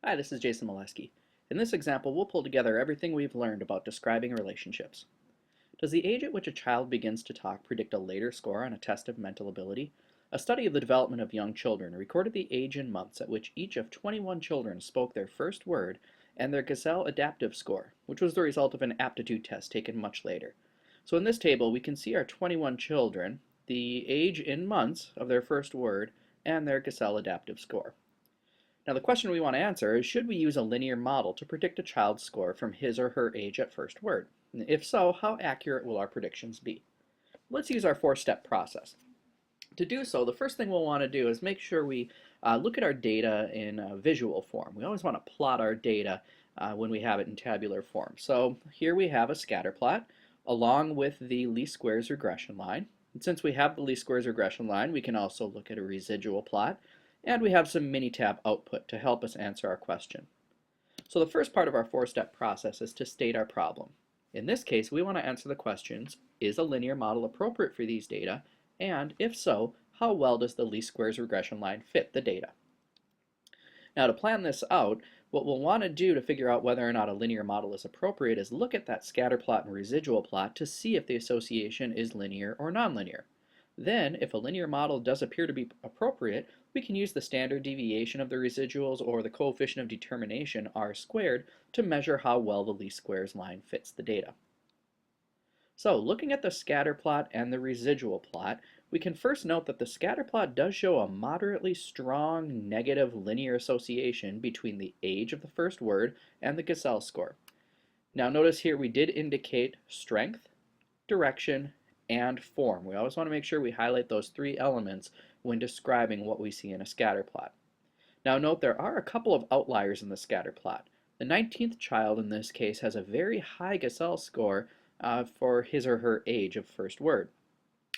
Hi, this is Jason Molesky. In this example, we'll pull together everything we've learned about describing relationships. Does the age at which a child begins to talk predict a later score on a test of mental ability? A study of the development of young children recorded the age in months at which each of 21 children spoke their first word and their Gazelle adaptive score, which was the result of an aptitude test taken much later. So in this table, we can see our 21 children, the age in months of their first word, and their Gazelle adaptive score. Now the question we want to answer is, should we use a linear model to predict a child's score from his or her age at first word? And if so, how accurate will our predictions be? Let's use our four-step process. To do so, the first thing we'll want to do is make sure we look at our data in a visual form. We always want to plot our data when we have it in tabular form. So here we have a scatter plot along with the least squares regression line. And since we have the least squares regression line, we can also look at a residual plot. And we have some Minitab output to help us answer our question. So the first part of our four-step process is to state our problem. In this case, we want to answer the questions, is a linear model appropriate for these data? And if so, how well does the least squares regression line fit the data? Now to plan this out, what we'll want to do to figure out whether or not a linear model is appropriate is look at that scatter plot and residual plot to see if the association is linear or nonlinear. Then, if a linear model does appear to be appropriate, we can use the standard deviation of the residuals or the coefficient of determination, r squared, to measure how well the least squares line fits the data. So, looking at the scatter plot and the residual plot, we can first note that the scatter plot does show a moderately strong negative linear association between the age of the first word and the Gazelle score. Now notice here we did indicate strength, direction, and form. We always want to make sure we highlight those three elements when describing what we see in a scatter plot. Now note there are a couple of outliers in the scatter plot. The 19th child in this case has a very high Gazelle score for his or her age of first word.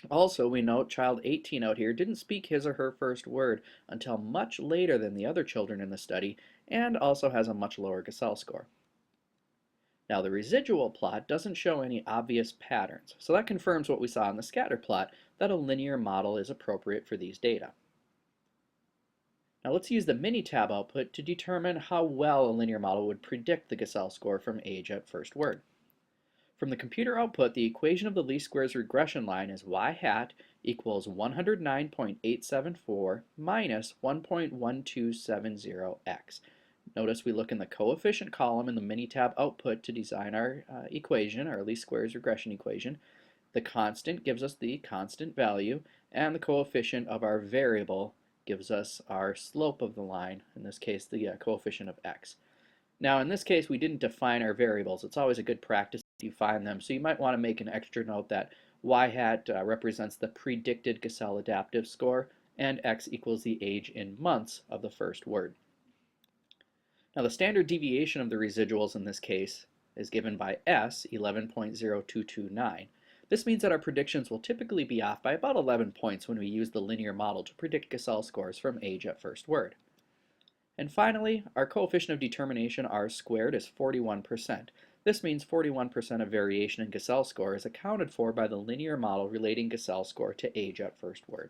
Also, we note child 18 out here didn't speak his or her first word until much later than the other children in the study, and also has a much lower Gazelle score. Now the residual plot doesn't show any obvious patterns, so that confirms what we saw in the scatter plot, that a linear model is appropriate for these data. Now let's use the Minitab output to determine how well a linear model would predict the Gazelle score from age at first word. From the computer output, the equation of the least squares regression line is y hat equals 109.874 minus 1.1270x. Notice we look in the coefficient column in the Minitab output to design our equation, our least squares regression equation. The constant gives us the constant value, and the coefficient of our variable gives us our slope of the line, in this case the coefficient of x. Now in this case we didn't define our variables. It's always a good practice to define them, so you might want to make an extra note that y hat represents the predicted Gazelle adaptive score, and x equals the age in months of the first word. Now the standard deviation of the residuals in this case is given by S, 11.0229. This means that our predictions will typically be off by about 11 points when we use the linear model to predict Gazelle scores from age at first word. And finally, our coefficient of determination r squared is 41%. This means 41% of variation in Gazelle score is accounted for by the linear model relating Gazelle score to age at first word.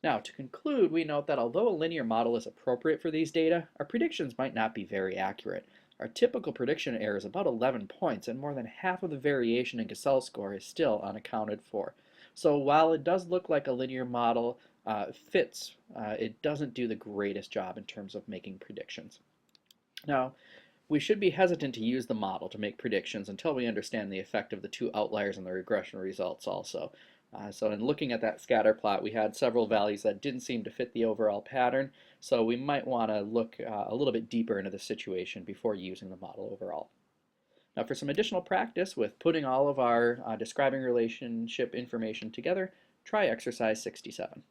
Now, to conclude, we note that although a linear model is appropriate for these data, our predictions might not be very accurate. Our typical prediction error is about 11 points, and more than half of the variation in Gazelle score is still unaccounted for. So while it does look like a linear model fits, it doesn't do the greatest job in terms of making predictions. Now, we should be hesitant to use the model to make predictions until we understand the effect of the two outliers in the regression results also. So in looking at that scatter plot, we had several values that didn't seem to fit the overall pattern, so we might want to look a little bit deeper into the situation before using the model overall. Now for some additional practice with putting all of our describing relationship information together, try exercise 67.